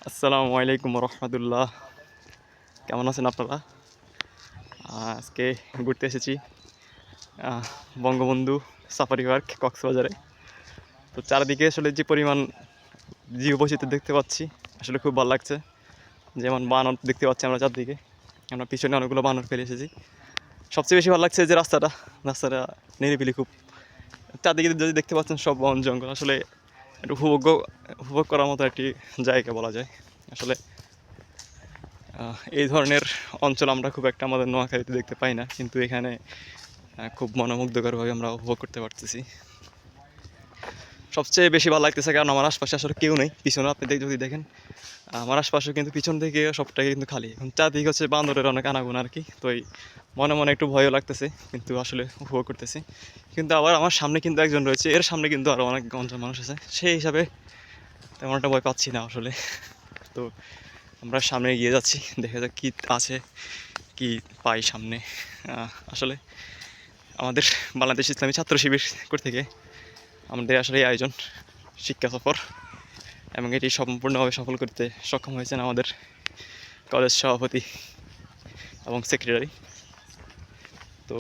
আসসালামু আলাইকুম রহমতুল্লাহ। কেমন আছেন আপনারা? আজকে ঘুরতে এসেছি বঙ্গবন্ধু সাফারি পার্ক কক্সবাজারে। তো চারিদিকে আসলে যে পরিমাণ জীববৈচিত্র্য দেখতে পাচ্ছি আসলে খুব ভালো লাগছে। যেমন বানর দেখতে পাচ্ছি আমরা চারদিকে, আমরা পিছনে অনেকগুলো বানর ফেলে এসেছি। সবচেয়ে বেশি ভালো লাগছে যে রাস্তাটা নিরিবিলি খুব। চারদিকে যদি দেখতে পাচ্ছেন সব বন জঙ্গল, আসলে একটু উপভোগ করার মতো একটি জায়গা বলা যায়। আসলে এই ধরনের অঞ্চল আমরা খুব একটা আমাদের নোয়াখালীতে দেখতে পাই না, কিন্তু এখানে খুব মনোমুগ্ধকরভাবে আমরা উপভোগ করতে পারতেছি। সবচেয়ে বেশি ভালো লাগতেছে কারণ আমার আশপাশে আসলে কেউ নেই। পিছনে আপনি যদি দেখেন আমার আশপাশে কিন্তু পিছন থেকে সবটাই কিন্তু খালি। এখন চারদিকে হচ্ছে বান্দরের অনেক আনাগোনা আর কি। তো এই মনে মনে একটু ভয়ও লাগতেছে, কিন্তু আসলে উপভোগ করতেছি। কিন্তু আবার আমার সামনে কিন্তু একজন রয়েছে, এর সামনে কিন্তু আরও অনেক মানুষ আছে, সেই হিসাবে তেমন একটা ভয় পাচ্ছি না আসলে। তো আমরা সামনে এগিয়ে যাচ্ছি, দেখা যাক কী আছে, কি পাই সামনে। আসলে আমাদের বাংলাদেশ ইসলামী ছাত্র শিবির থেকে আমাদের আসলে এই আয়োজন শিক্ষা সফর, এবং এটি সম্পূর্ণভাবে সফল করতে সক্ষম হয়েছেন আমাদের কলেজ সভাপতি এবং সেক্রেটারি। তো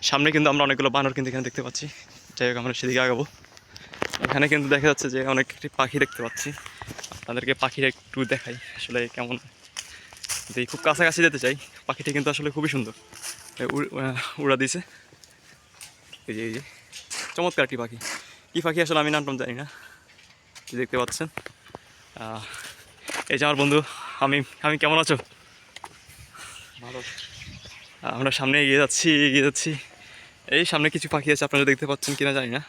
সামনে কিন্তু আমরা অনেকগুলো বানর কিন্তু এখানে দেখতে পাচ্ছি। যাই হোক, আমরা সেদিকে আগাবো। এখানে কিন্তু দেখা যাচ্ছে যে অনেক পাখি দেখতে পাচ্ছি। আপনাদেরকে পাখিটা একটু দেখাই আসলে কেমন। যদি খুব কাছাকাছি যেতে চাই, পাখিটা কিন্তু আসলে খুবই সুন্দর উড়া দিছে। এই যে চমৎকার একটি পাখি। কী পাখি আসলে আমি নামটাম জানি না। দেখতে পাচ্ছেন, এই যে আমার বন্ধু আমি কেমন আছো? ভালো। আমরা সামনে এগিয়ে যাচ্ছি। এই সামনে কিছু পাখি আছে, আপনারা দেখতে পাচ্ছেন কিনা জানি না।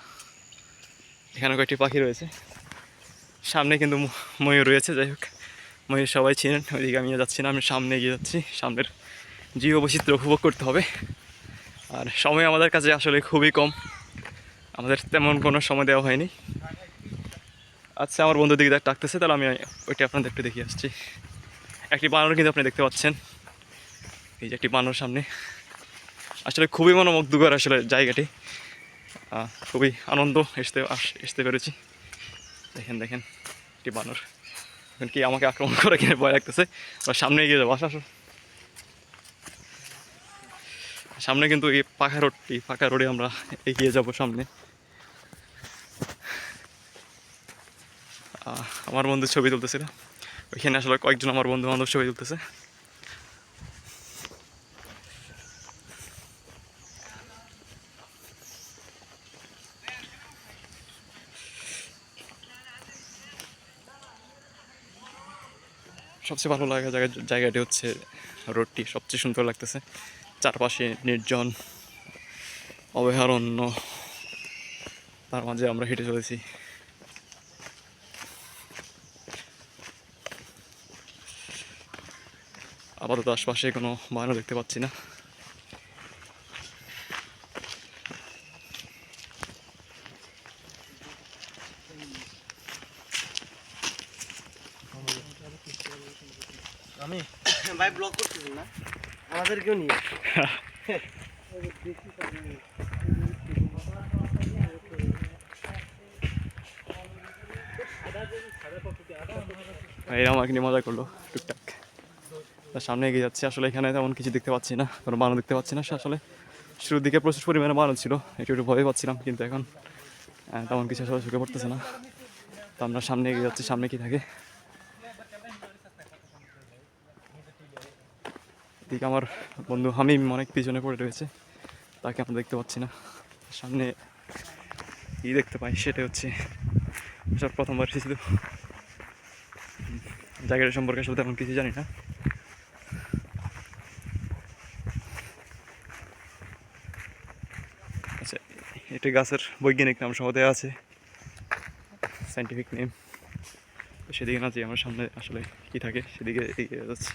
এখানে কয়েকটি পাখি রয়েছে, সামনে কিন্তু ময়ূর রয়েছে। যাই হোক, ময়ূর সবাই চিনেন। ওইদিকে আমি যাচ্ছি না, আমি সামনে এগিয়ে যাচ্ছি। সামনের জীববৈচিত্র্য উপভোগ করতে হবে। আর সময় আমাদের কাছে আসলে খুবই কম, আমাদের তেমন কোনো সময় দেওয়া হয়নি। আচ্ছা, আমার বন্ধুর দিকে ডাকতেছে, তাহলে আমি ওইটা আপনাদের একটু দেখিয়ে আসছি। একটি বানর কিন্তু আপনি দেখতে পাচ্ছেন, এই যে একটি বানর সামনে। আসলে খুবই মনোমুগ্ধকর আসলে জায়গাটি, খুবই আনন্দ আসতে পেরেছি। দেখেন একটি বানর এখন কি আমাকে আক্রমণ করে কিনে ভয় লাগতেছে। সামনে এগিয়ে যাবো, আসো। সামনে কিন্তু এই ফাঁকা রোডে আমরা এগিয়ে যাব সামনে। আমার বন্ধু ছবি তুলতেছিল ওইখানে, আসলে কয়েকজন আমার বন্ধু বান্ধব ছবি তুলতেছে। সবচেয়ে ভালো লাগা জায়গাটি হচ্ছে রোডটি সবচেয়ে সুন্দর লাগতেছে। চারপাশে নির্জন অভয়ারণ্য, তার মাঝে আমরা হেঁটে চলেছি। আপাতত আশপাশে কোনো বাহনও দেখতে পাচ্ছি না। আমি ভাই ব্লগ করতেছি না, আমাদেরকেও নিয়ে এরা আমাকে নিয়ে মজা করলো টুকটাক। তার সামনে এগিয়ে যাচ্ছে। আসলে এখানে তেমন কিছু দেখতে পাচ্ছি না, কোনো বানর দেখতে পাচ্ছি না। আসলে শুরুর দিকে প্রচুর পরিমাণে বানর ছিল, একটু ভয় পাচ্ছিলাম, কিন্তু এখন তেমন কিছু আসলে চোখে পড়তেছে না। তো আমরা সামনে এগিয়ে যাচ্ছি, সামনে কি থাকে। এদিকে আমার বন্ধু হামিম অনেক পিছনে পড়ে রয়েছে, তাকে আমরা দেখতে পাচ্ছি না। সামনে কি দেখতে পাই সেটা হচ্ছে সব প্রথমবার এসেছি, তো জায়গাটা সম্পর্কে আসলে তেমন কিছু জানি না। আচ্ছা, এটা গাছের বৈজ্ঞানিক নাম সহ দেওয়া আছে, সাইন্টিফিক নেম। তো সেদিকে না যে আমার সামনে আসলে কী থাকে সেদিকে এগিয়ে যাচ্ছি।